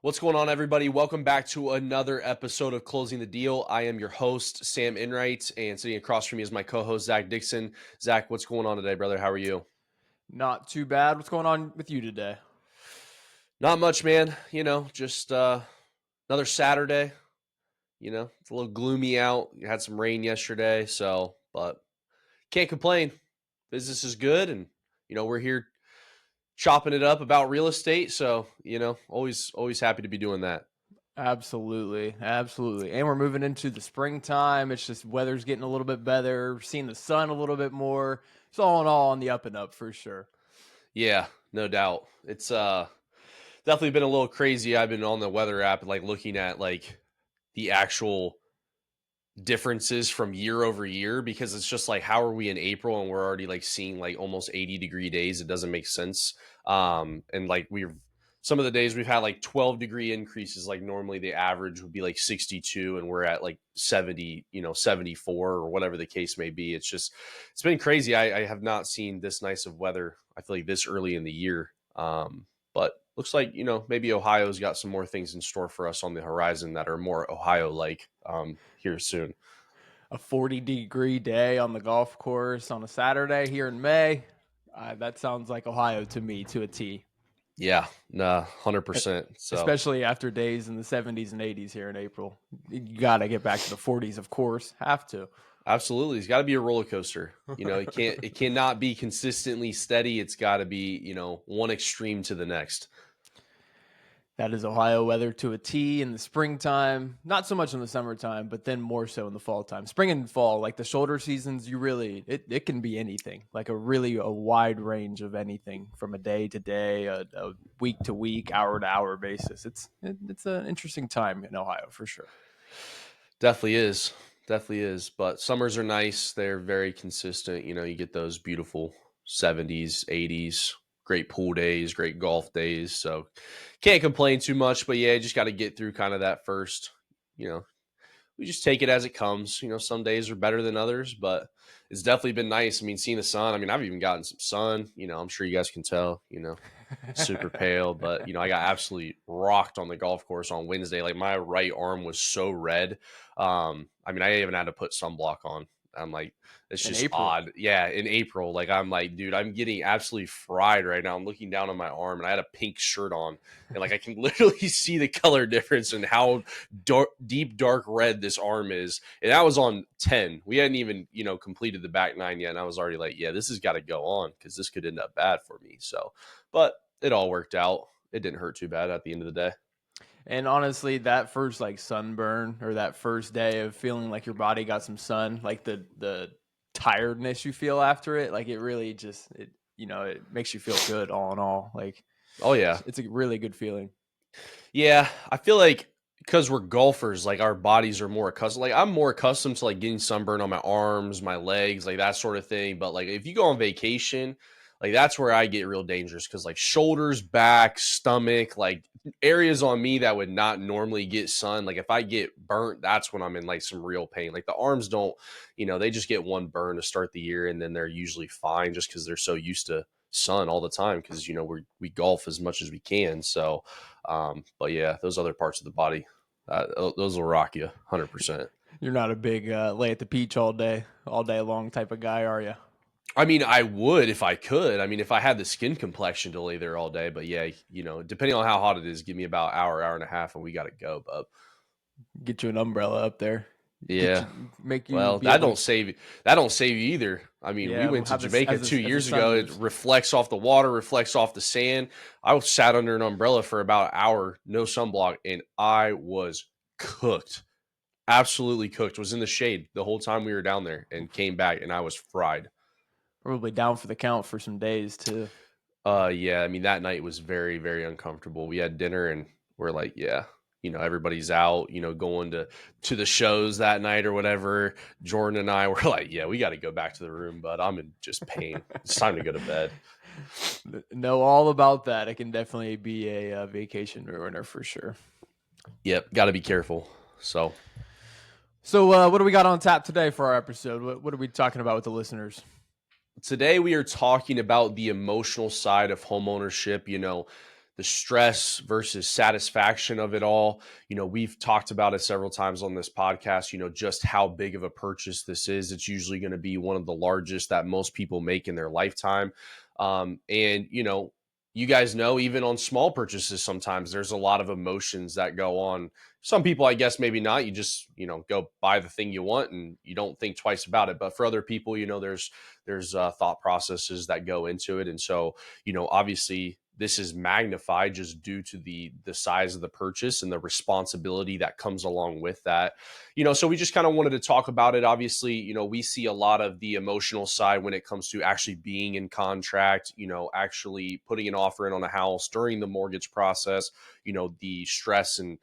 What's going on, everybody? Welcome back to another episode of Closing the Deal. I am your host, Sam Enright, and sitting across from me is my co-host, Zach Dixon. Zach, what's going on today, brother? How are you? Not too bad. What's going on with you today? Not much, man. Just another Saturday. It's a little gloomy out. You had some rain yesterday, but can't complain. Business is good, and we're here chopping it up about real estate. So always happy to be doing that. Absolutely. Absolutely. And we're moving into the springtime. It's just weather's getting a little bit better, seeing the sun a little bit more. It's all in all on the up and up for sure. Yeah, no doubt. It's definitely been a little crazy. I've been on the weather app, like looking at like the actual differences from year over year, because it's just like, how are we in April and we're already like seeing like almost 80-degree days? It doesn't make sense. And like some of the days we've had like 12-degree increases. Like normally the average would be like 62 and we're at like 70, 74 or whatever the case may be. It's been crazy. I have not seen this nice of weather, I feel like, this early in the year. But looks like, maybe Ohio's got some more things in store for us on the horizon that are more Ohio-like here soon. A 40-degree day on the golf course on a Saturday here in May. That sounds like Ohio to me to a T. Yeah, nah, E- 100%. So Especially after days in the 70s and 80s here in April. You got to get back to the 40s, of course. Have to. absolutely, it's got to be a roller coaster. It cannot be consistently steady. It's got to be, one extreme to the next. That is Ohio weather to a T in the springtime. Not so much in the summertime, but then more so in the fall time. Spring and fall, like the shoulder seasons, it can be anything, like a wide range of anything from a day to day, a week to week, hour to hour basis. It's an interesting time in Ohio for sure. Definitely is. Definitely is. But summers are nice. They're very consistent. You get those beautiful 70s, 80s, great pool days, great golf days. So can't complain too much. But yeah, just got to get through kind of that first, you know, we just take it as it comes. Some days are better than others, but it's definitely been nice. I mean, seeing the sun. I mean, I've even gotten some sun. I'm sure you guys can tell. Super pale, but I got absolutely rocked on the golf course on Wednesday. Like my right arm was so red. I mean, I even had to put sunblock on. I'm like, it's In just April. odd. Yeah, in April, like I'm like, dude, I'm getting absolutely fried right now. I'm looking down on my arm and I had a pink shirt on, and like I can literally see the color difference and how deep dark red this arm is. And that was on 10. We hadn't even, completed the back nine yet. And I was already like, yeah, this has got to go on because this could end up bad for me. So, but it all worked out. It didn't hurt too bad at the end of the day. And honestly, that first like sunburn or that first day of feeling like your body got some sun, like the tiredness you feel after it, like it really just it makes you feel good all in all. Like Oh yeah. it's a really good feeling. Yeah. I feel like because we're golfers, like our bodies are more accustomed. Like I'm more accustomed to like getting sunburn on my arms, my legs, like that sort of thing. But like if you go on vacation, like that's where I get real dangerous because like shoulders, back, stomach, like areas on me that would not normally get sun. Like if I get burnt, that's when I'm in like some real pain. Like the arms don't, they just get one burn to start the year and then they're usually fine just because they're so used to sun all the time because we golf as much as we can. So but yeah, those other parts of the body, those will rock you 100%. You're not a big lay at the beach all day long type of guy, are you? I mean, I would if I could. I mean, if I had the skin complexion to lay there all day, but yeah, depending on how hot it is, give me about hour and a half, and we got to go. But Get you an umbrella up there. Get yeah, you make you well, be able to that don't save you either. I mean, we yeah, went to have this Jamaica as two as the years sun ago. It moves. reflects off the water, reflects off the sand. I was sat under an umbrella for about an hour, no sunblock, and I was cooked. Absolutely cooked. Was in the shade the whole time we were down there and came back and I was fried. Probably down for the count for some days too. Yeah, I mean that night was very, very uncomfortable. We had dinner and we're like, yeah, everybody's out, going to the shows that night or whatever. Jordan and I were like, yeah, we got to go back to the room, but I'm in just pain. It's time to go to bed. Know all about that. It can definitely be a vacation ruiner for sure. Yep, got to be careful. So So, what do we got on tap today for our episode? What are we talking about with the listeners? today we are talking about the emotional side of homeownership. the stress versus satisfaction of it all. We've talked about it several times on this podcast, just how big of a purchase this is. It's usually going to be one of the largest that most people make in their lifetime. And, you guys know, even on small purchases, sometimes there's a lot of emotions that go on. Some people, I guess, maybe not. You just, go buy the thing you want and you don't think twice about it. But for other people, there's thought processes that go into it. And so, obviously this is magnified just due to the size of the purchase and the responsibility that comes along with that. So we just kind of wanted to talk about it. Obviously, we see a lot of the emotional side when it comes to actually being in contract, actually putting an offer in on a house during the mortgage process, the stress and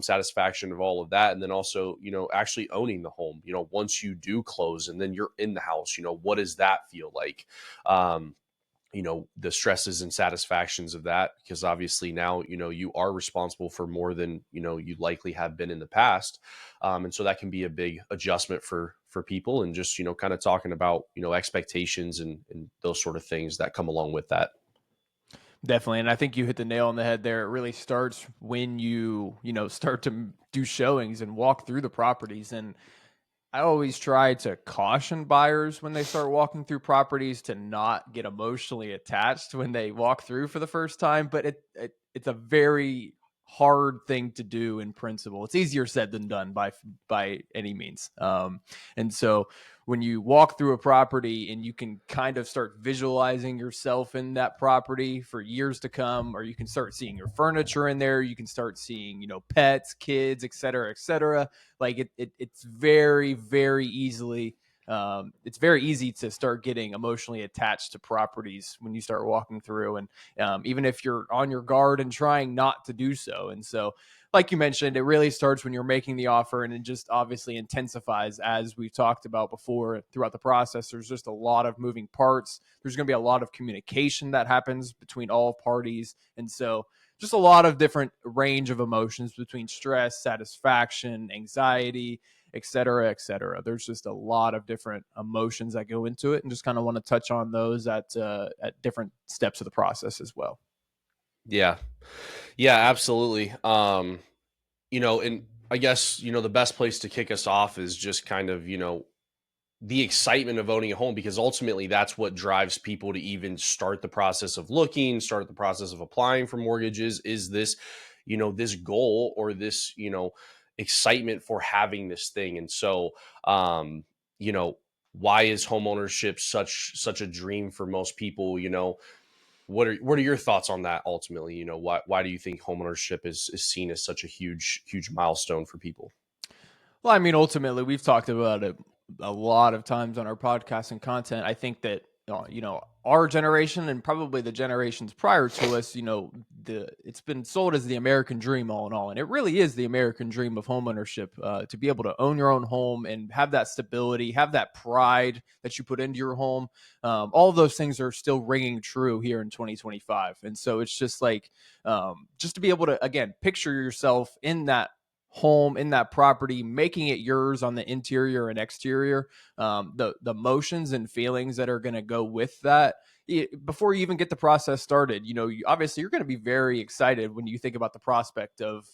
satisfaction of all of that. And then also, actually owning the home, once you do close and then you're in the house, what does that feel like? The stresses and satisfactions of that, because obviously now, you are responsible for more than, you likely have been in the past. And so that can be a big adjustment for people, and just, kind of talking about, expectations and those sort of things that come along with that. Definitely, and I think you hit the nail on the head there. It really starts when you start to do showings and walk through the properties. And I always try to caution buyers when they start walking through properties to not get emotionally attached when they walk through for the first time. But it's a very hard thing to do in principle. It's easier said than done by any means. And so when you walk through a property and you can kind of start visualizing yourself in that property for years to come, or you can start seeing your furniture in there, you can start seeing, pets, kids, et cetera, et cetera. Like it's very, very easily it's very easy to start getting emotionally attached to properties when you start walking through, and even if you're on your guard and trying not to do so. And so, like you mentioned, it really starts when you're making the offer, and it just obviously intensifies as we've talked about before throughout the process. There's just a lot of moving parts. There's going to be a lot of communication that happens between all parties. And so just a lot of different range of emotions between stress, satisfaction, anxiety, et cetera, et cetera. There's just a lot of different emotions that go into it, and just kind of want to touch on those at different steps of the process as well. Yeah. Yeah, absolutely. And I guess, the best place to kick us off is just kind of, the excitement of owning a home, because ultimately that's what drives people to even start the process of looking, start the process of applying for mortgages, is this, this goal, or this, excitement for having this thing. And so, you know, why is homeownership such a dream for most people? What are your thoughts on that ultimately? Why do you think homeownership is seen as such a huge milestone for people? Well, I mean, ultimately, we've talked about it a lot of times on our podcast and content. I think that our generation and probably the generations prior to us, it's been sold as the American dream, all in all, and it really is the American dream of homeownership. To be able to own your own home and have that stability, have that pride that you put into your home. All of those things are still ringing true here in 2025, and so it's just like just to be able to again picture yourself in that home, in that property, making it yours on the interior and exterior, the motions and feelings that are going to go with that. Before you even get the process started, obviously you're going to be very excited when you think about the prospect of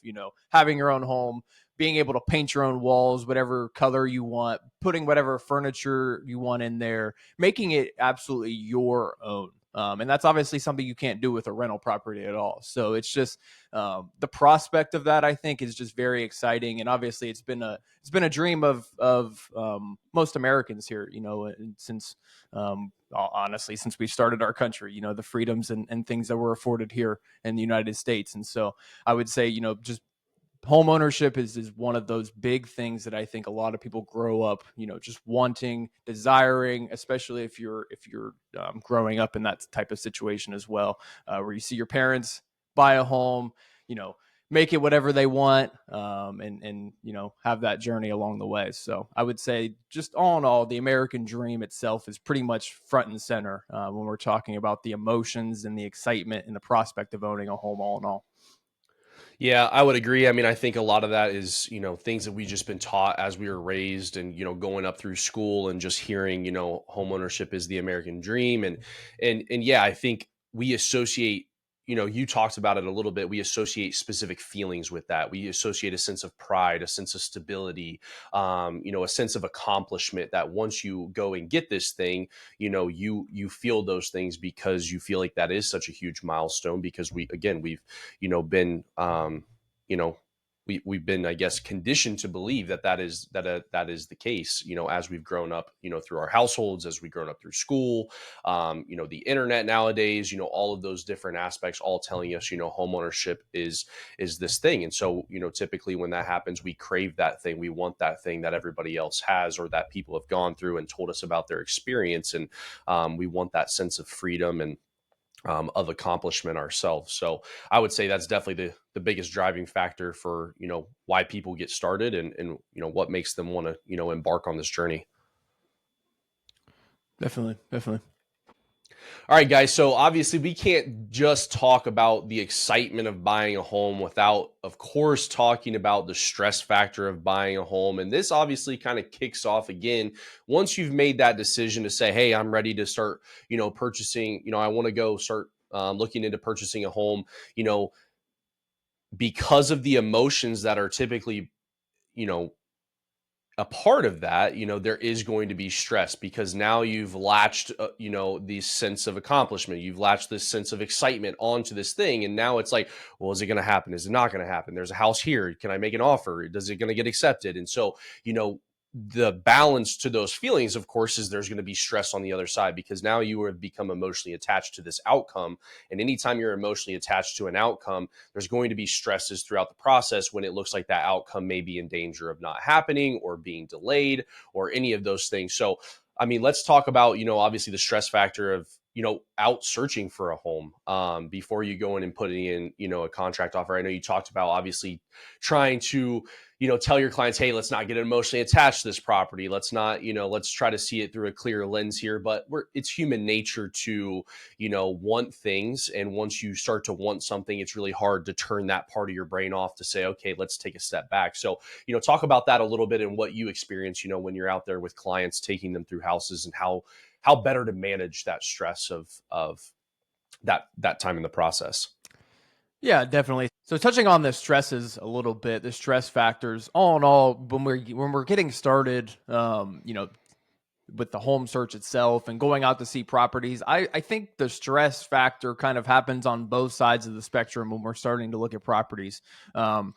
having your own home, being able to paint your own walls whatever color you want, putting whatever furniture you want in there, making it absolutely your own. And that's obviously something you can't do with a rental property at all. So it's just the prospect of that, I think, is just very exciting. And obviously, it's been a dream of most Americans here. Since honestly, since we started our country, the freedoms and things that were afforded here in the United States. And so I would say, just home ownership is one of those big things that I think a lot of people grow up, just wanting, desiring, especially if you're growing up in that type of situation as well, where you see your parents buy a home, you know, make it whatever they want, and have that journey along the way. So I would say, just all in all, the American dream itself is pretty much front and center when we're talking about the emotions and the excitement and the prospect of owning a home. All in all. Yeah, I would agree. I mean, I think a lot of that is, things that we just been taught as we were raised, and, going up through school and just hearing, home ownership is the American dream. And yeah, I think we associate, you talked about it a little bit. We associate specific feelings with that. We associate a sense of pride, a sense of stability, a sense of accomplishment, that once you go and get this thing, you feel those things because you feel like that is such a huge milestone, because we've, been, you know, we've been, I guess, conditioned to believe that is the case, as we've grown up, through our households, as we've grown up through school, the internet nowadays, all of those different aspects, all telling us, home ownership is this thing. And so, typically when that happens, we crave that thing. We want that thing that everybody else has, or that people have gone through and told us about their experience. And we want that sense of freedom and of accomplishment ourselves. So I would say that's definitely the biggest driving factor for, why people get started, and what makes them want to, embark on this journey. Definitely, definitely. All right, guys. So obviously, we can't just talk about the excitement of buying a home without, of course, talking about the stress factor of buying a home. And this obviously kind of kicks off again once you've made that decision to say, "Hey, I'm ready to start, purchasing. I want to go start looking into purchasing a home." You know, because of the emotions that are typically, you know, a part of that, there is going to be stress, because now you've latched, the sense of accomplishment. You've latched this sense of excitement onto this thing. And now it's like, well, is it going to happen? Is it not going to happen? There's a house here. Can I make an offer? Does it going to get accepted? And so, the balance to those feelings, of course, is there's going to be stress on the other side, because now you have become emotionally attached to this outcome. And anytime you're emotionally attached to an outcome, there's going to be stresses throughout the process when it looks like that outcome may be in danger of not happening, or being delayed, or any of those things. So, I mean, let's talk about, obviously the stress factor of, out searching for a home, before you go in and putting in, a contract offer. I know you talked about obviously trying to, tell your clients, hey, let's not get emotionally attached to this property. Let's not, let's try to see it through a clear lens here. But it's human nature to, want things. And once you start to want something, it's really hard to turn that part of your brain off to say, okay, let's take a step back. So, talk about that a little bit, and what you experience, when you're out there with clients, taking them through houses, and how better to manage that stress of that time in the process. Yeah, definitely. So touching on the stresses a little bit, the stress factors, all in all, when we're getting started, with the home search itself and going out to see properties, I think the stress factor kind of happens on both sides of the spectrum when we're starting to look at properties. Um,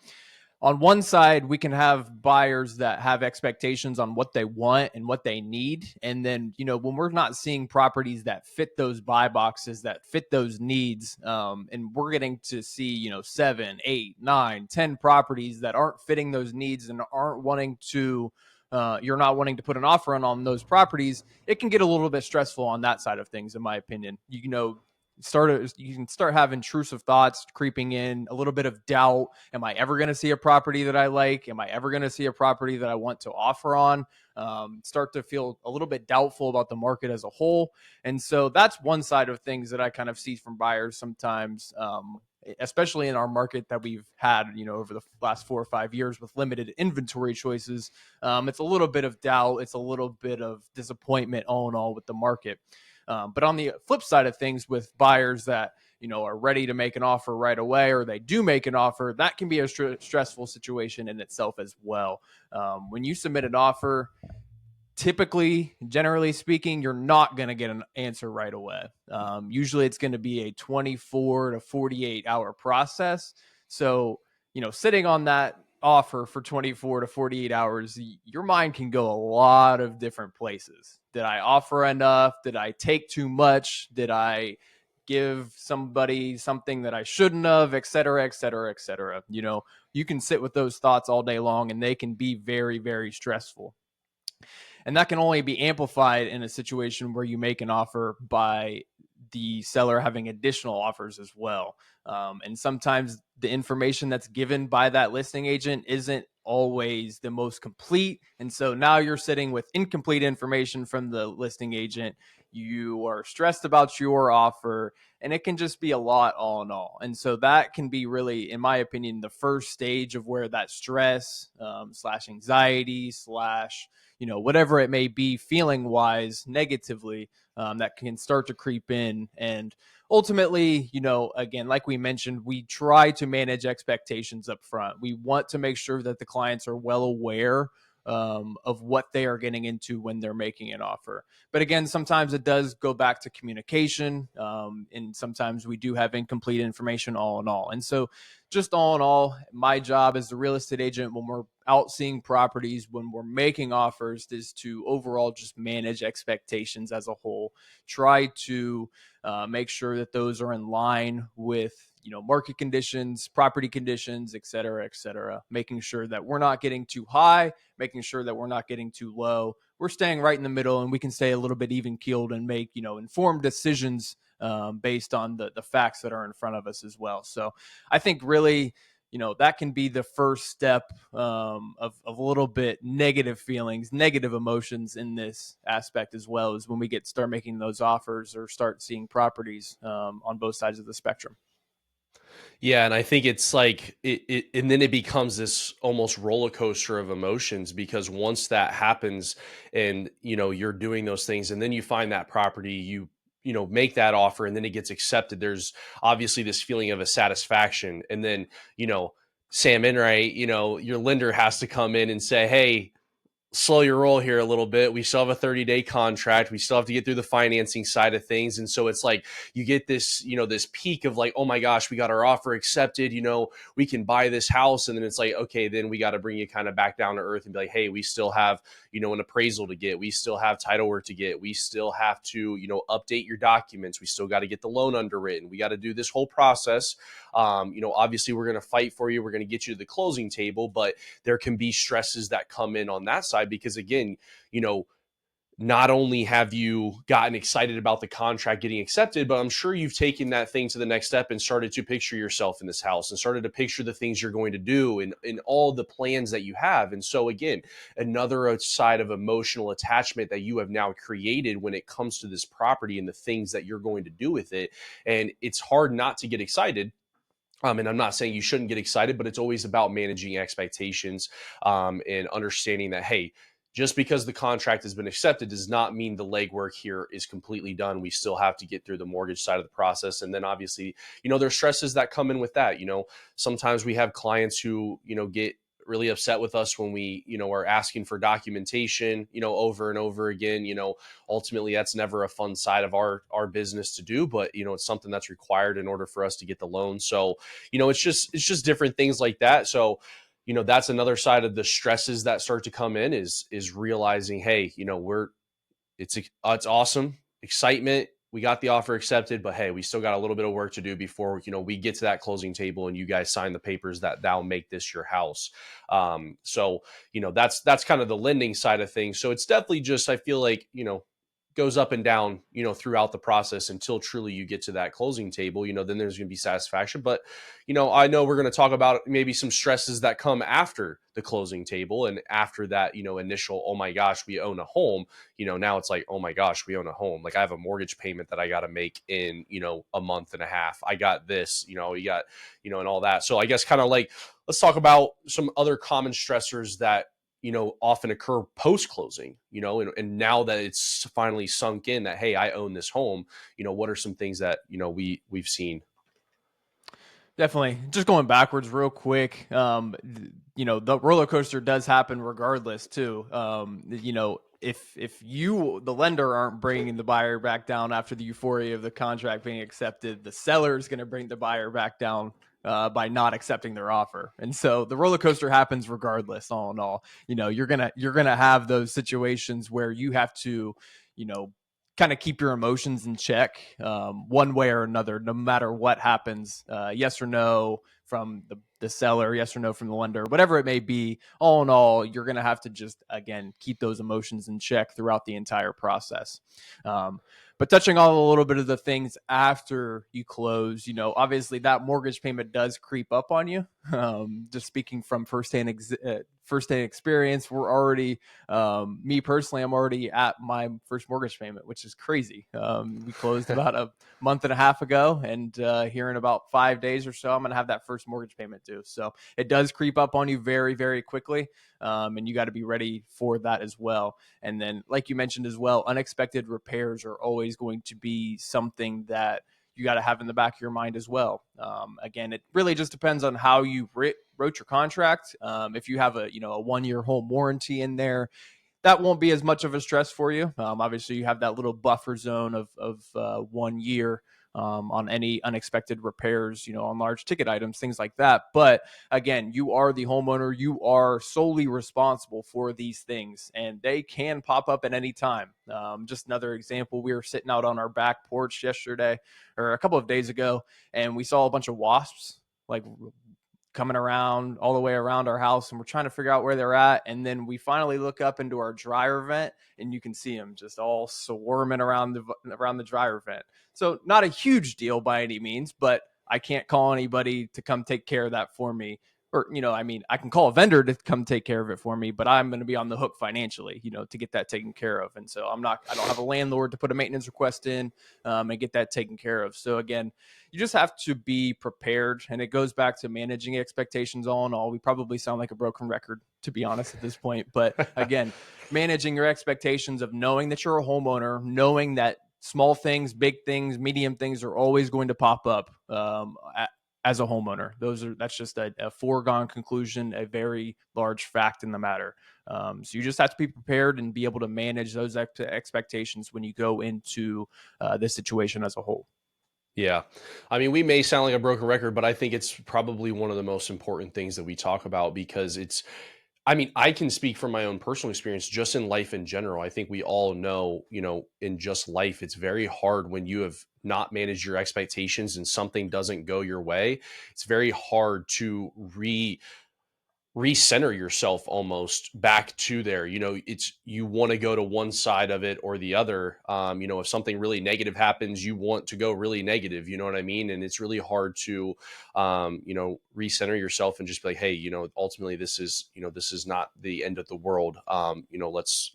on one side, we can have buyers that have expectations on what they want and what they need. And then, when we're not seeing properties that fit those buy boxes, that fit those needs, and we're getting to see, 7, 8, 9, 10 properties that aren't fitting those needs and aren't wanting to, you're not wanting to put an offer on those properties, it can get a little bit stressful on that side of things, in my opinion. You can start having intrusive thoughts creeping in, a little bit of doubt. Am I ever going to see a property that I like? Am I ever going to see a property that I want to offer on? Start to feel a little bit doubtful about the market as a whole. And so that's one side of things that I kind of see from buyers sometimes, especially in our market that we've had, over the last 4 or 5 years with limited inventory choices. It's a little bit of doubt. It's a little bit of disappointment all in all with the market. But on the flip side of things, with buyers that are ready to make an offer right away, or they do make an offer, that can be a stressful situation in itself as well. When you submit an offer, typically, generally speaking, you're not going to get an answer right away. Usually it's going to be a 24 to 48-hour process. So, sitting on that offer for 24 to 48 hours, your mind can go a lot of different places. Did I offer enough? Did I take too much? Did I give somebody something that I shouldn't have, et cetera, et cetera, et cetera? You can sit with those thoughts all day long, and they can be very, very stressful. And that can only be amplified in a situation where you make an offer by the seller having additional offers as well. And sometimes the information that's given by that listing agent isn't always the most complete. And so now you're sitting with incomplete information from the listing agent. You are stressed about your offer, and it can just be a lot all in all. And so that can be really, in my opinion, the first stage of where that stress slash anxiety slash whatever it may be feeling wise negatively, that can start to creep in. And ultimately, again, like we mentioned, we try to manage expectations up front. We want to make sure that the clients are well aware of what they are getting into when they're making an offer. But again, sometimes it does go back to communication, and sometimes we do have incomplete information all in all. And so, just all in all, my job as the real estate agent when we're out seeing properties, when we're making offers, is to overall just manage expectations as a whole. Try to make sure that those are in line with market conditions, property conditions, et cetera, making sure that we're not getting too high, making sure that we're not getting too low. We're staying right in the middle, and we can stay a little bit even keeled and make informed decisions based on the facts that are in front of us as well. So I think really, that can be the first step of a little bit negative feelings, negative emotions in this aspect as well, is when we start making those offers or start seeing properties on both sides of the spectrum. Yeah, and I think it's like and then it becomes this almost roller coaster of emotions, because once that happens and you're doing those things and then you find that property, make that offer and then it gets accepted, there's obviously this feeling of a satisfaction. And then, you know, Sam Enright, your lender has to come in and say, "Hey, slow your roll here a little bit. We still have a 30-day contract. We still have to get through the financing side of things." And so it's like you get this, this peak of like, "Oh my gosh, we got our offer accepted. We can buy this house." And then it's like, okay, then we got to bring you kind of back down to earth and be like, "Hey, we still have, an appraisal to get. We still have title work to get. We still have to, update your documents. We still got to get the loan underwritten. We got to do this whole process. Obviously we're going to fight for you. We're going to get you to the closing table, but there can be stresses that come in on that side because again, not only have you gotten excited about the contract getting accepted, but I'm sure you've taken that thing to the next step and started to picture yourself in this house and started to picture the things you're going to do and all the plans that you have. And so again, another side of emotional attachment that you have now created when it comes to this property and the things that you're going to do with it. And it's hard not to get excited. And I'm not saying you shouldn't get excited, but it's always about managing expectations, and understanding that, hey, just because the contract has been accepted does not mean the legwork here is completely done. We still have to get through the mortgage side of the process. And then obviously, there's stresses that come in with that. Sometimes we have clients who, get really upset with us when we, are asking for documentation, over and over again. Ultimately that's never a fun side of our business to do, but it's something that's required in order for us to get the loan. So it's just different things like that. So that's another side of the stresses that start to come in is realizing, hey, it's awesome, excitement, we got the offer accepted, but hey, we still got a little bit of work to do before we get to that closing table and you guys sign the papers that'll make this your house. So that's kind of the lending side of things. So it's definitely just, I feel like goes up and down throughout the process until truly you get to that closing table. Then there's going to be satisfaction. But I know we're going to talk about maybe some stresses that come after the closing table and after that initial, "Oh my gosh, we own a home." Now it's like, "Oh my gosh, we own a home. Like I have a mortgage payment that I got to make in a month and a half. I got this, you got and all that." So I guess kind of like, let's talk about some other common stressors that often occur post closing, and now that it's finally sunk in that, hey, I own this home, what are some things that, we've seen? Definitely. Just going backwards real quick. The roller coaster does happen regardless too. If you, the lender, aren't bringing the buyer back down after the euphoria of the contract being accepted, the seller is going to bring the buyer back down by not accepting their offer. And so the roller coaster happens regardless. All in all, you're gonna have those situations where you have to, you know, kind of keep your emotions in check, one way or another, no matter what happens. Yes or no from the seller, yes or no from the lender, whatever it may be. All in all, you're going to have to just, again, keep those emotions in check throughout the entire process. But touching on a little bit of the things after you close, obviously that mortgage payment does creep up on you. Just speaking from firsthand experience. We're already, me personally, I'm already at my first mortgage payment, which is crazy. We closed about a month and a half ago, and here in about 5 days or so, I'm going to have that first mortgage payment due. So it does creep up on you very, very quickly. And you got to be ready for that as well. And then, like you mentioned as well, unexpected repairs are always going to be something that you got to have in the back of your mind as well. Again, it really just depends on how you wrote your contract. If you have a 1 year home warranty in there, that won't be as much of a stress for you. Obviously, you have that little buffer zone of 1 year on any unexpected repairs, on large ticket items, things like that. But again, you are the homeowner. You are solely responsible for these things, and they can pop up at any time. Just another example, we were sitting out on our back porch yesterday or a couple of days ago, and we saw a bunch of wasps like coming around all the way around our house, and we're trying to figure out where they're at. And then we finally look up into our dryer vent, and you can see them just all swarming around the dryer vent. So not a huge deal by any means, but I can't call anybody to come take care of that for me. Or, I mean, I can call a vendor to come take care of it for me, but I'm going to be on the hook financially, to get that taken care of. And so I don't have a landlord to put a maintenance request in and get that taken care of. So again, you just have to be prepared. And it goes back to managing expectations all in all. We probably sound like a broken record, to be honest, at this point. But again, managing your expectations of knowing that you're a homeowner, knowing that small things, big things, medium things are always going to pop up as a homeowner. That's just a foregone conclusion, a very large fact in the matter. So you just have to be prepared and be able to manage those expectations when you go into this situation as a whole. Yeah. I mean, we may sound like a broken record, but I think it's probably one of the most important things that we talk about because I mean, I can speak from my own personal experience just in life in general. I think we all know, in just life, it's very hard when you have not managed your expectations and something doesn't go your way. It's very hard to recenter yourself almost back to there. It's you want to go to one side of it or the other. If something really negative happens, you want to go really negative, you know what I mean? And it's really hard to recenter yourself and just be like, hey, ultimately this is not the end of the world. Let's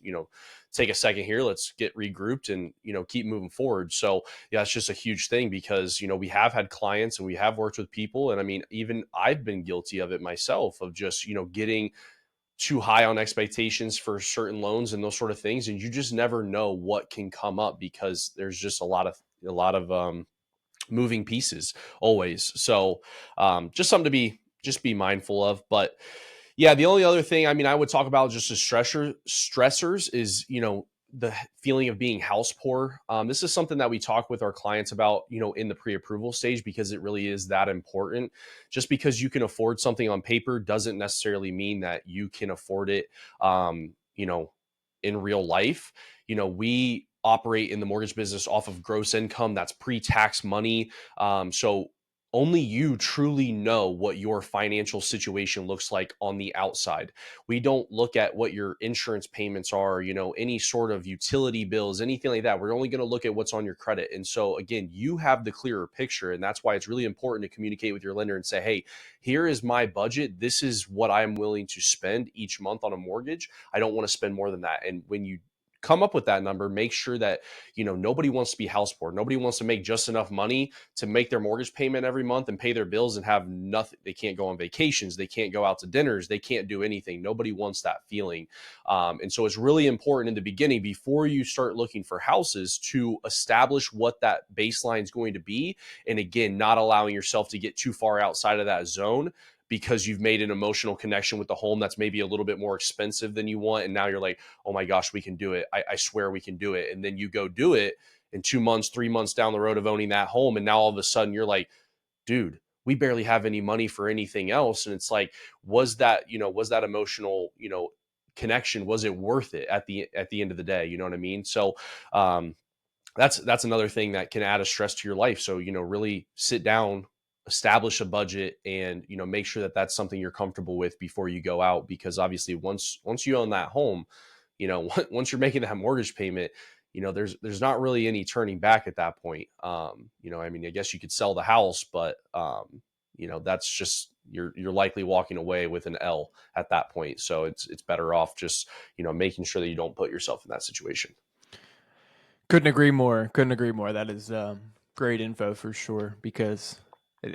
take a second here, let's get regrouped and keep moving forward. So yeah, it's just a huge thing because we have had clients and we have worked with people, and I mean, even I've been guilty of it myself, of just getting too high on expectations for certain loans and those sort of things, and you just never know what can come up because there's just a lot of moving pieces always. So just something to be mindful of. But yeah, the only other thing, I mean, I would talk about just the stressors is, the feeling of being house poor. This is something that we talk with our clients about, in the pre-approval stage, because it really is that important. Just because you can afford something on paper doesn't necessarily mean that you can afford it, in real life. We operate in the mortgage business off of gross income. That's pre-tax money. So only you truly know what your financial situation looks like on the outside. We don't look at what your insurance payments are, any sort of utility bills, anything like that. We're only going to look at what's on your credit. And so, again, you have the clearer picture. And that's why it's really important to communicate with your lender and say, hey, here is my budget. This is what I'm willing to spend each month on a mortgage. I don't want to spend more than that. And when you come up with that number, make sure that nobody wants to be house poor. Nobody wants to make just enough money to make their mortgage payment every month and pay their bills and have nothing. They can't go on vacations, they can't go out to dinners, they can't do anything. Nobody wants that feeling. And so it's really important in the beginning, before you start looking for houses, to establish what that baseline is going to be, and again, not allowing yourself to get too far outside of that zone because you've made an emotional connection with the home that's maybe a little bit more expensive than you want. And now you're like, oh my gosh, we can do it. I swear we can do it. And then you go do it in 2 months, 3 months down the road of owning that home. And now all of a sudden you're like, dude, we barely have any money for anything else. And it's like, was that emotional, connection, was it worth it at the end of the day? You know what I mean? So, that's another thing that can add a stress to your life. So, really sit down, establish a budget, and, make sure that that's something you're comfortable with before you go out. Because obviously once you own that home, once you're making that mortgage payment, there's not really any turning back at that point. I mean, I guess you could sell the house, but, that's just you're likely walking away with an L at that point. So it's better off just, making sure that you don't put yourself in that situation. Couldn't agree more. Couldn't agree more. That is great info for sure because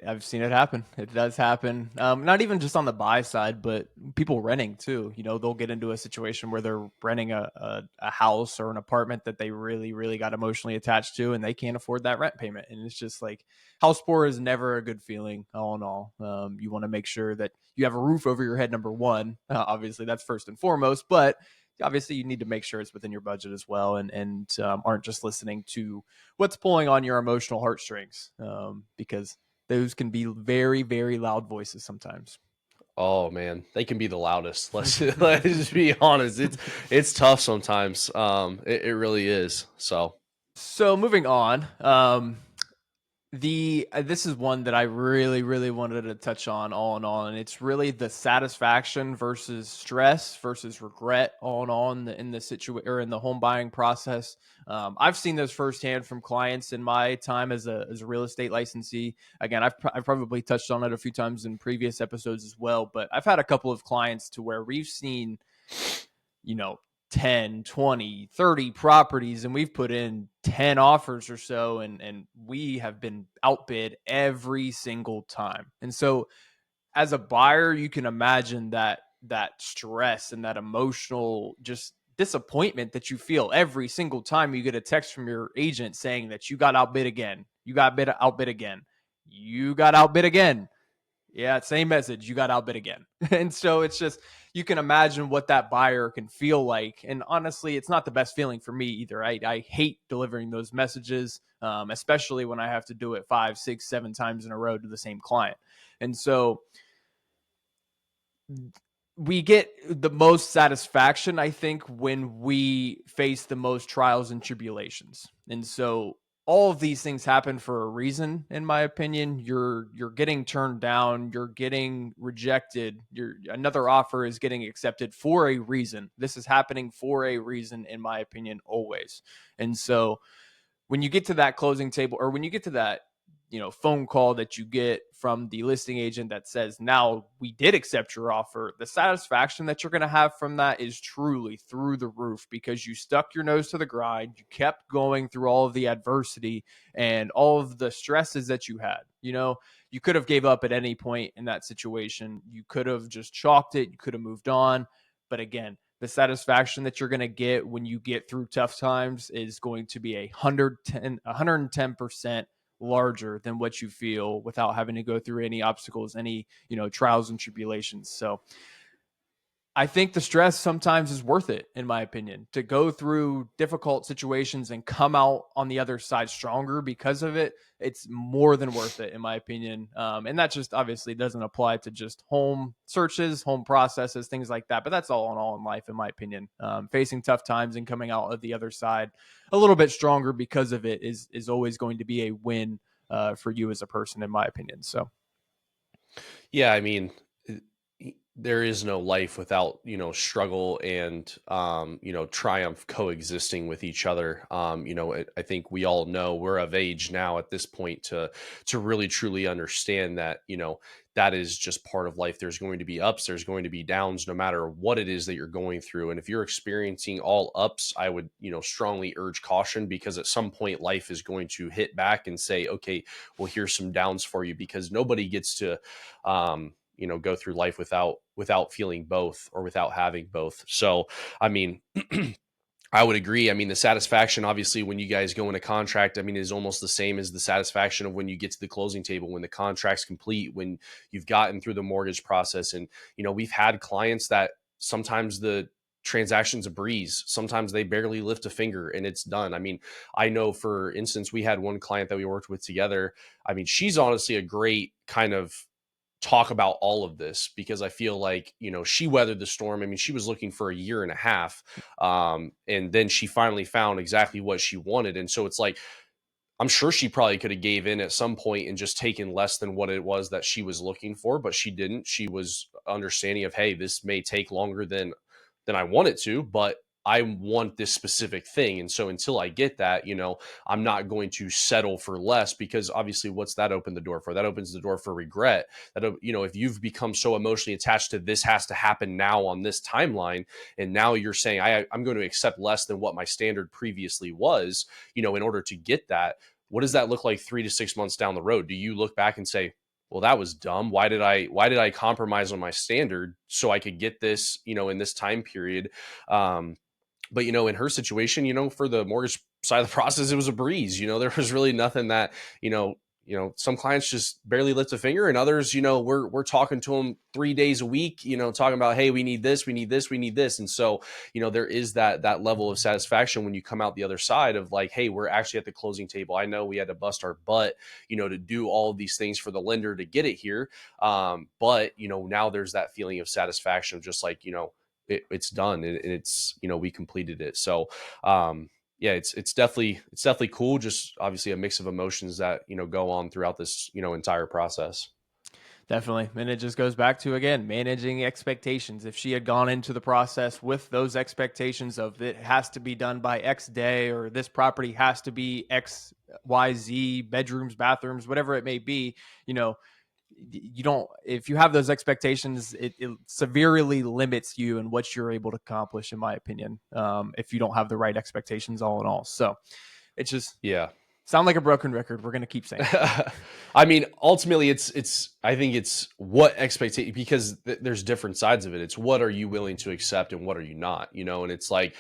I've seen it happen. It does happen. Not even just on the buy side, but people renting too. They'll get into a situation where they're renting a house or an apartment that they really, really got emotionally attached to, and they can't afford that rent payment. And it's just like house poor is never a good feeling, all in all. You want to make sure that you have a roof over your head, number one. Obviously, that's first and foremost, but obviously you need to make sure it's within your budget as well, and aren't just listening to what's pulling on your emotional heartstrings, because those can be very, very loud voices sometimes. Oh man, they can be the loudest. Let's just be honest. It's tough sometimes. It really is. So So moving on, the this is one that I really, really wanted to touch on, all in all, and it's really the satisfaction versus stress versus regret, all in all, in the situation or in the home buying process. I've seen this firsthand from clients in my time as a real estate licensee. Again, I've probably touched on it a few times in previous episodes as well, but I've had a couple of clients to where we've seen, you know, 10, 20, 30 properties, and we've put in 10 offers or so, and we have been outbid every single time. And so as a buyer, you can imagine that stress and that emotional just disappointment that you feel every single time you get a text from your agent saying that you got outbid again. You got outbid again. You got outbid again. Yeah, same message. You got outbid again. And so it's just, you can imagine what that buyer can feel like. And honestly, it's not the best feeling for me either. I hate delivering those messages, especially when I have to do it 5, 6, 7 times in a row to the same client. And so we get the most satisfaction, I think, when we face the most trials and tribulations. And so all of these things happen for a reason, in my opinion. You're getting turned down, you're getting rejected, another offer is getting accepted for a reason. This is happening for a reason, in my opinion, always. And so when you get to that closing table, or when you get to that, phone call that you get from the listing agent that says, now we did accept your offer, the satisfaction that you're going to have from that is truly through the roof, because you stuck your nose to the grind, you kept going through all of the adversity and all of the stresses that you had. You could have gave up at any point in that situation, you could have just chalked it, you could have moved on. But again, the satisfaction that you're going to get when you get through tough times is going to be 110% larger than what you feel without having to go through any obstacles, any, trials and tribulations. So I think the stress sometimes is worth it, in my opinion, to go through difficult situations and come out on the other side stronger because of it. It's more than worth it, in my opinion. And that just obviously doesn't apply to just home searches, home processes, things like that. But that's all in all in life, in my opinion. Facing tough times and coming out of the other side a little bit stronger because of it is always going to be a win for you as a person, in my opinion. So yeah, I mean, there is no life without, struggle and, triumph coexisting with each other. I think we all know we're of age now at this point to really truly understand that, that is just part of life. There's going to be ups, there's going to be downs, no matter what it is that you're going through. And if you're experiencing all ups, I would, strongly urge caution, because at some point life is going to hit back and say, okay, well, here's some downs for you, because nobody gets to, go through life without feeling both, or without having both. So I mean, I would agree. I mean, the satisfaction, obviously, when you guys go in a contract, I mean, is almost the same as the satisfaction of when you get to the closing table, when the contract's complete, when you've gotten through the mortgage process. And we've had clients that sometimes the transaction's a breeze, sometimes they barely lift a finger and it's done. I mean, I know, for instance, we had one client that we worked with together. I mean, she's honestly a great kind of talk about all of this, because I feel like, she weathered the storm. I mean, she was looking for a year and a half. And then she finally found exactly what she wanted. And so it's like, I'm sure she probably could have gave in at some point and just taken less than what it was that she was looking for, but she didn't. She was understanding of, hey, this may take longer than I want it to, but I want this specific thing. And so until I get that, I'm not going to settle for less, because obviously what's that open the door for? That opens the door for regret. If you've become so emotionally attached to this has to happen now on this timeline, and now you're saying I'm going to accept less than what my standard previously was, in order to get that, what does that look like 3 to 6 months down the road? Do you look back and say, well, that was dumb. Why did I compromise on my standard so I could get this, in this time period? But in her situation, for the mortgage side of the process, it was a breeze. There was really nothing that, some clients just barely lift a finger, and others, we're talking to them 3 days a week, talking about, hey, we need this, we need this, we need this. And so, there is that level of satisfaction when you come out the other side of like, hey, we're actually at the closing table. I know we had to bust our butt, to do all of these things for the lender to get it here. But now there's that feeling of satisfaction of just like, it's done, and it's, we completed it. So yeah, it's definitely cool. Just obviously a mix of emotions that go on throughout this entire process. Definitely. And it just goes back to, again, managing expectations. If she had gone into the process with those expectations of it has to be done by X day, or this property has to be X, Y, Z, bedrooms, bathrooms, whatever it may be, you don't, if you have those expectations, it severely limits you and what you're able to accomplish, in my opinion, if you don't have the right expectations all in all. So it's just Yeah. sound like a broken record. We're going to keep saying it. I mean, ultimately, I think it's what expectation, because there's different sides of it. It's what are you willing to accept and what are you not, and it's like,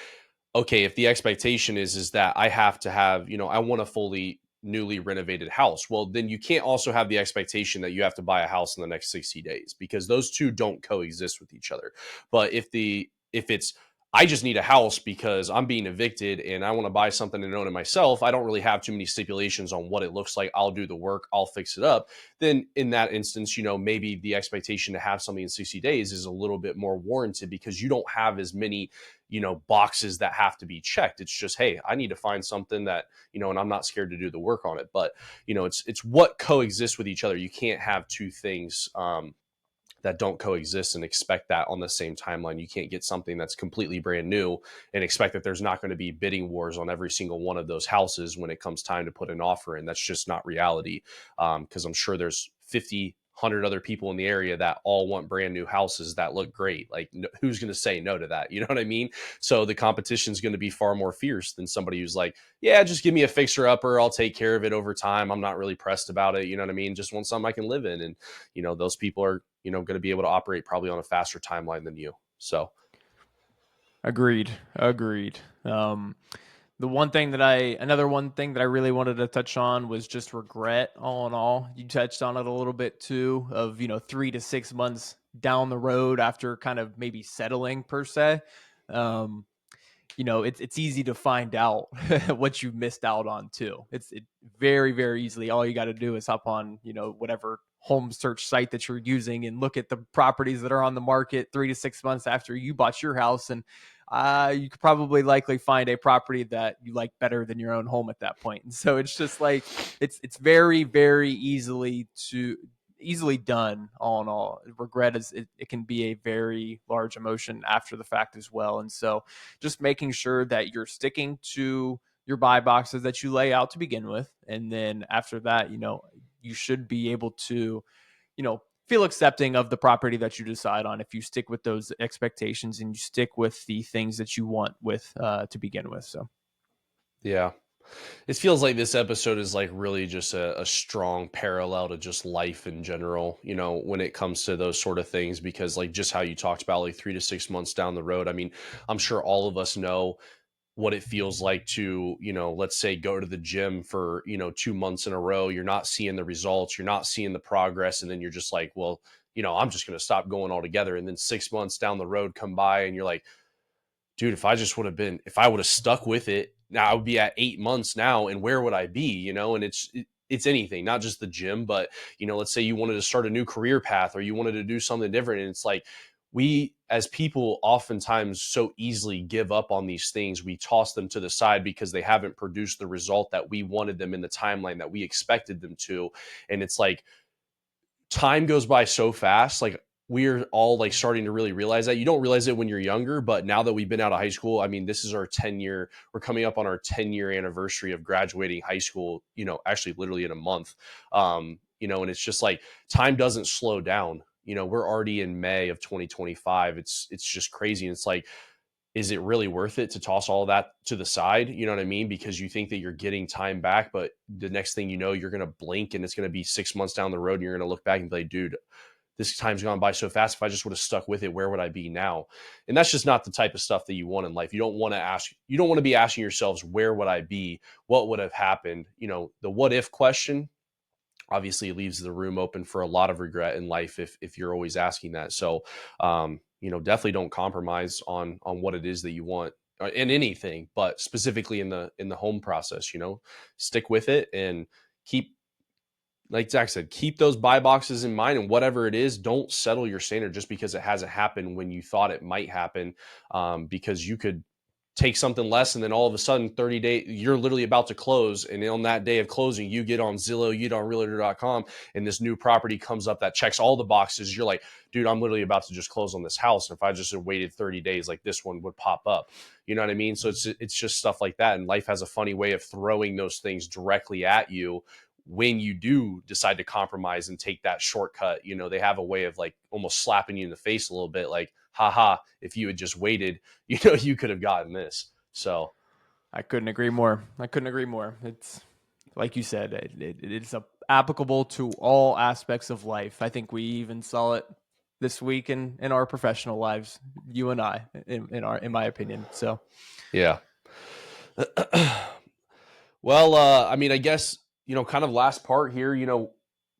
okay, if the expectation is that I have to have, I want a fully newly renovated house. Well, then you can't also have the expectation that you have to buy a house in the next 60 days, because those two don't coexist with each other. But if it's I just need a house because I'm being evicted and I want to buy something and own it myself, I don't really have too many stipulations on what it looks like. I'll do the work, I'll fix it up. Then in that instance, maybe the expectation to have something in 60 days is a little bit more warranted, because you don't have as many, boxes that have to be checked. It's just, hey, I need to find something that, and I'm not scared to do the work on it. But, it's what coexists with each other. You can't have two things, that don't coexist and expect that on the same timeline. You can't get something that's completely brand new and expect that there's not going to be bidding wars on every single one of those houses when it comes time to put an offer in. That's just not reality. Because I'm sure there's 50, 100 other people in the area that all want brand new houses that look great. Like, who's going to say no to that? You know what I mean? So the competition is going to be far more fierce than somebody who's like, yeah, just give me a fixer upper. I'll take care of it over time. I'm not really pressed about it. You know what I mean? Just want something I can live in. And, those people are, going to be able to operate probably on a faster timeline than you. So, Agreed. Agreed. Another one thing that I really wanted to touch on was just regret. All in all, you touched on it a little bit too, of 3 to 6 months down the road after kind of maybe settling per se. Um, it's easy to find out what you missed out on too. It's very, very easily. All you got to do is hop on, whatever home search site that you're using and look at the properties that are on the market 3 to 6 months after you bought your house, and you could probably likely find a property that you like better than your own home at that point. And so it's just like it's very, very easily done. All in all, regret it can be a very large emotion after the fact as well. And so just making sure that you're sticking to your buy boxes that you lay out to begin with, and then after that, you should be able to, feel accepting of the property that you decide on if you stick with those expectations and you stick with the things that you want with to begin with. So yeah, it feels like this episode is like really just a strong parallel to just life in general, when it comes to those sort of things, because like just how you talked about like 3 to 6 months down the road. I mean, I'm sure all of us know what it feels like to, let's say go to the gym for, 2 months in a row. You're not seeing the results, you're not seeing the progress. And then you're just like, well, I'm just going to stop going altogether. And then 6 months down the road come by and you're like, dude, if I would have stuck with it, now I would be at 8 months now. And where would I be? And it's anything, not just the gym, but, let's say you wanted to start a new career path or you wanted to do something different. And it's like, we as people oftentimes so easily give up on these things. We toss them to the side because they haven't produced the result that we wanted them in the timeline that we expected them to. And it's like time goes by so fast. Like we're all like starting to really realize that. You don't realize it when you're younger, but now that we've been out of high school, I mean, this is our 10-year, we're coming up on our 10-year anniversary of graduating high school, actually literally in a month. And it's just like time doesn't slow down. We're already in May of 2025. It's just crazy. And it's like, is it really worth it to toss all that to the side? You know what I mean? Because you think that you're getting time back, but the next thing you know, you're going to blink and it's going to be 6 months down the road and you're going to look back and be like, dude, this time's gone by so fast. If I just would have stuck with it, where would I be now? And that's just not the type of stuff that you want in life. You don't want to be asking yourselves, where would I be? What would have happened? The what if question obviously leaves the room open for a lot of regret in life if you're always asking that. So, definitely don't compromise on what it is that you want in anything, but specifically in the home process. Stick with it and keep, like Zach said, keep those buy boxes in mind, and whatever it is, don't settle your standard just because it hasn't happened when you thought it might happen. Because you could take something less, and then all of a sudden 30 days, you're literally about to close, and on that day of closing, you get on Zillow, you get on realtor.com, and this new property comes up that checks all the boxes. You're like, dude, I'm literally about to just close on this house, and if I just had waited 30 days, like, this one would pop up. You know what I mean? So it's just stuff like that, and life has a funny way of throwing those things directly at you when you do decide to compromise and take that shortcut. They have a way of like almost slapping you in the face a little bit, like, haha, if you had just waited, you could have gotten this. So I couldn't agree more. I couldn't agree more. It's like you said, it's applicable to all aspects of life. I think we even saw it this week in our professional lives, you and I, in my opinion. So yeah. Well, I mean, I guess, kind of last part here,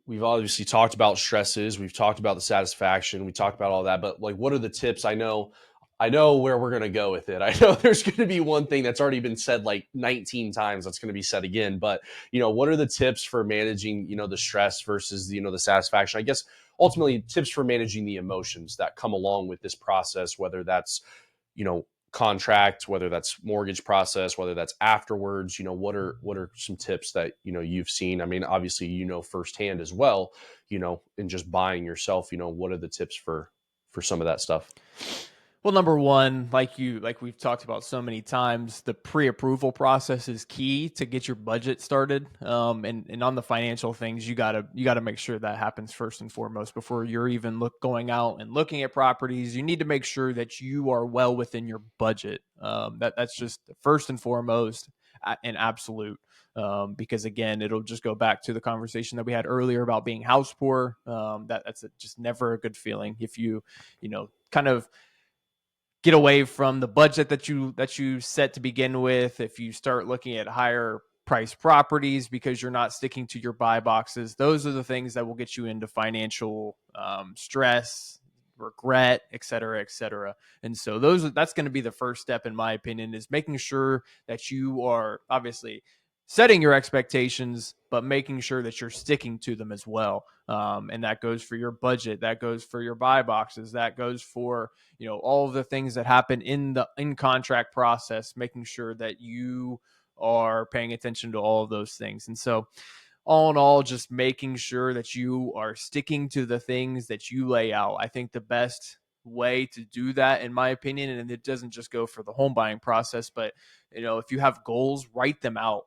we've obviously talked about stresses, we've talked about the satisfaction, we talked about all that, but like, what are the tips? I know where we're going to go with it. I know there's going to be one thing that's already been said like 19 times that's going to be said again, but what are the tips for managing, the stress versus the satisfaction? I guess ultimately tips for managing the emotions that come along with this process, whether that's, contract, whether that's mortgage process, whether that's afterwards. What are some tips that you've seen? I mean, obviously firsthand as well, in just buying yourself. What are the tips for some of that stuff? well, number one, like we've talked about so many times, the pre-approval process is key to get your budget started. And on the financial things, you gotta make sure that happens first and foremost before you're even going out and looking at properties. You need to make sure that you are well within your budget. That's just first and foremost and absolute. Because again, it'll just go back to the conversation that we had earlier about being house poor. That's just never a good feeling if kind of get away from the budget that you set to begin with. If you start looking at higher price properties because you're not sticking to your buy boxes, those are the things that will get you into financial stress, regret, et cetera, et cetera. And so that's going to be the first step, in my opinion, is making sure that you are obviously setting your expectations, but making sure that you're sticking to them as well. And that goes for your budget, that goes for your buy boxes, that goes for all of the things that happen in the in contract process, making sure that you are paying attention to all of those things. And so all in all, just making sure that you are sticking to the things that you lay out. I think the best way to do that, in my opinion, and it doesn't just go for the home buying process, but if you have goals, write them out.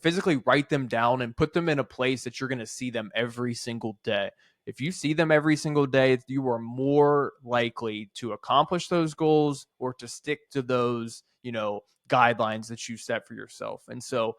Physically write them down and put them in a place that you're going to see them every single day. If you see them every single day, you are more likely to accomplish those goals or to stick to those, guidelines that you set for yourself. And so,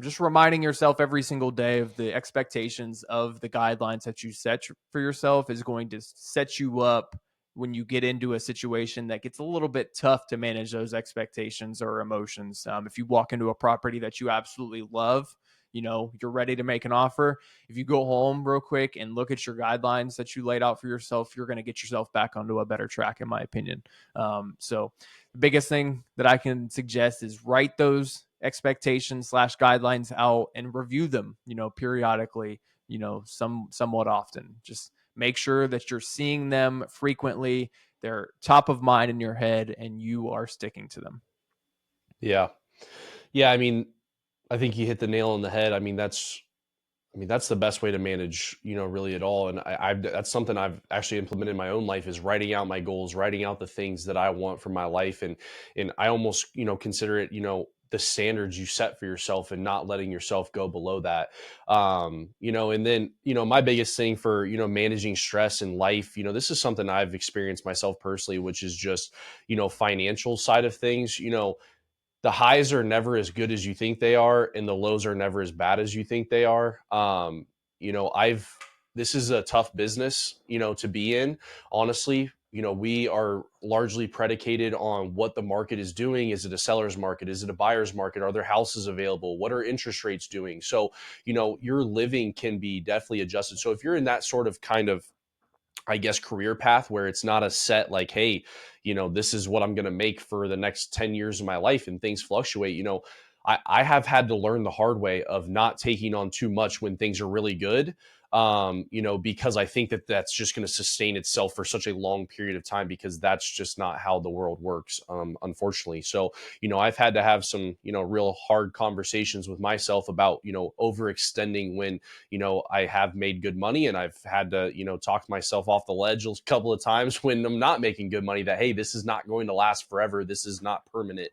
just reminding yourself every single day of the expectations of the guidelines that you set for yourself is going to set you up when you get into a situation that gets a little bit tough to manage those expectations or emotions. If you walk into a property that you absolutely love, you're ready to make an offer. If you go home real quick and look at your guidelines that you laid out for yourself, you're going to get yourself back onto a better track, in my opinion. So the biggest thing that I can suggest is write those expectations / guidelines out and review them, periodically, somewhat often. Just make sure that you're seeing them frequently. They're top of mind in your head and you are sticking to them. Yeah. Yeah. I mean, I think you hit the nail on the head. I mean, that's I mean, that's the best way to manage, really at all. And that's something I've actually implemented in my own life is writing out my goals, writing out the things that I want from my life. And I almost, consider it, the standards you set for yourself and not letting yourself go below that. And then, my biggest thing for, managing stress in life, this is something I've experienced myself personally, which is just, financial side of things. The highs are never as good as you think they are, and the lows are never as bad as you think they are. I've this is a tough business, to be in. Honestly, we are largely predicated on what the market is doing. Is it a seller's market? Is it a buyer's market? Are there houses available? What are interest rates doing? So, your living can be definitely adjusted. So if you're in that sort of kind of, I guess, career path where it's not a set like, hey, this is what I'm going to make for the next 10 years of my life and things fluctuate. I have had to learn the hard way of not taking on too much when things are really good. Because I think that that's just going to sustain itself for such a long period of time, because that's just not how the world works, unfortunately. So, I've had to have some, real hard conversations with myself about, overextending when, I have made good money, and I've had to, talk myself off the ledge a couple of times when I'm not making good money, that, hey, this is not going to last forever. This is not permanent.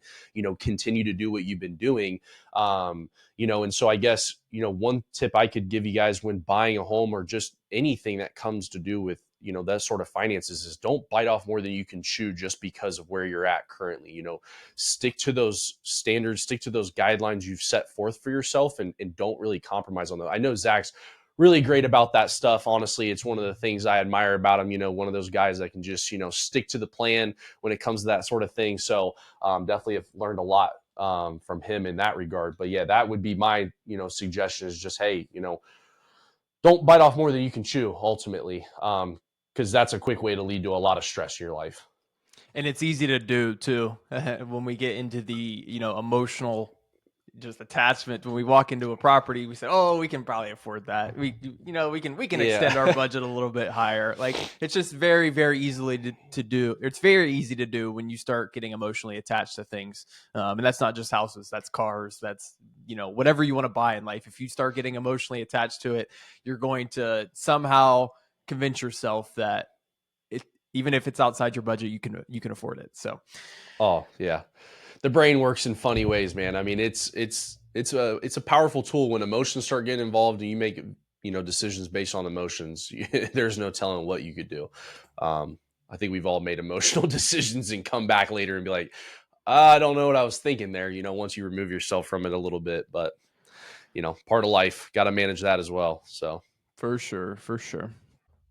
Continue to do what you've been doing. And so I guess, one tip I could give you guys when buying a home or just anything that comes to do with, that sort of finances is don't bite off more than you can chew just because of where you're at currently. Stick to those standards, stick to those guidelines you've set forth for yourself, and don't really compromise on them. I know Zach's really great about that stuff. Honestly, it's one of the things I admire about him, one of those guys that can just, stick to the plan when it comes to that sort of thing. So definitely have learned a lot from him in that regard. But yeah, that would be my, suggestion is just, hey, don't bite off more than you can chew ultimately. Because that's a quick way to lead to a lot of stress in your life. And it's easy to do too when we get into the emotional just attachment. When we walk into a property, we say, oh, we can probably afford that. We can extend our Yeah. budget a little bit higher. Like, it's just very, very easily to do. It's very easy to do when you start getting emotionally attached to things. And that's not just houses, that's cars, that's whatever you want to buy in life. If you start getting emotionally attached to it, you're going to somehow convince yourself that even if it's outside your budget, you can afford it. So Oh yeah. The brain works in funny ways, man. I mean, it's a powerful tool when emotions start getting involved and you make, decisions based on emotions. There's no telling what you could do. I think we've all made emotional decisions and come back later and be like, I don't know what I was thinking there, once you remove yourself from it a little bit. But, part of life, got to manage that as well. So, for sure, for sure.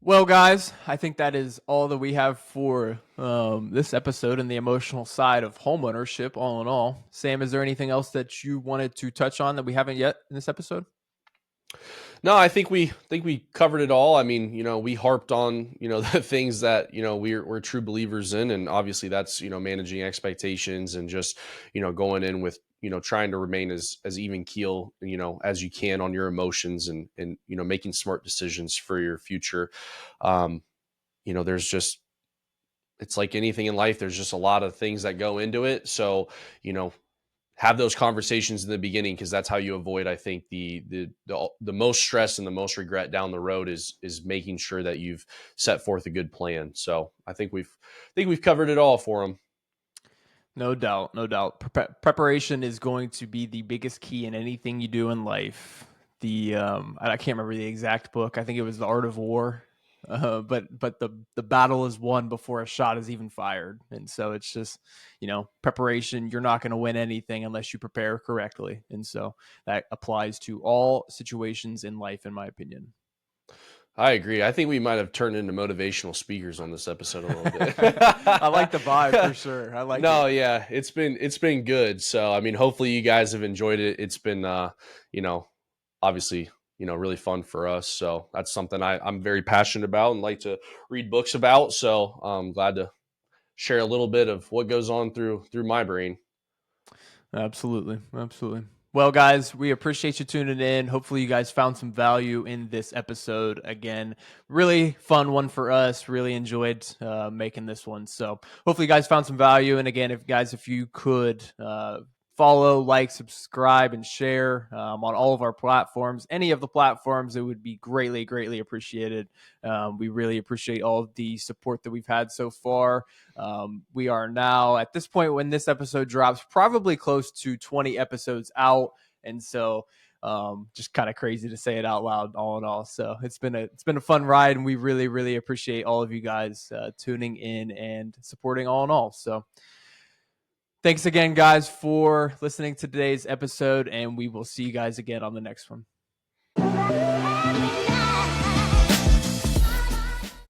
Well, guys, I think that is all that we have for this episode and the emotional side of homeownership. All in all, Sam, is there anything else that you wanted to touch on that we haven't yet in this episode? no, I think we covered it all. I mean, we harped on, the things that, we're true believers in. And obviously that's, managing expectations and just, going in with, trying to remain as even keel, as you can on your emotions, and, making smart decisions for your future. Um, there's just, it's like anything in life, there's just a lot of things that go into it. So, you know, have those conversations in the beginning, because that's how you avoid, I think, the most stress and the most regret down the road is making sure that you've set forth a good plan. So I think we've covered it all for them. No doubt, no doubt. Preparation is going to be the biggest key in anything you do in life. I can't remember the exact book. I think it was The Art of War. But the battle is won before a shot is even fired, and so it's just preparation. You're not going to win anything unless you prepare correctly, and so that applies to all situations in life, in my opinion. I agree. I think we might have turned into motivational speakers on this episode a little I like the vibe for bit. sure. I like No, it. yeah, it's been good. So I mean, hopefully you guys have enjoyed it. It's been you know, obviously, really fun for us. So that's something I'm very passionate about and like to read books about. So I'm glad to share a little bit of what goes on through my brain. Absolutely. Absolutely. Well, guys, we appreciate you tuning in. Hopefully, you guys found some value in this episode. Again, really fun one for us. Really enjoyed making this one. So, hopefully, you guys found some value. And again, if you could follow, like, subscribe, and share on all of our platforms. Any of the platforms, it would be greatly, greatly appreciated. We really appreciate all of the support that we've had so far. We are now, at this point when this episode drops, probably close to 20 episodes out. And so just kind of crazy to say it out loud, all in all. So it's been a fun ride, and we really, really appreciate all of you guys tuning in and supporting, all in all. So thanks again, guys, for listening to today's episode, and we will see you guys again on the next one.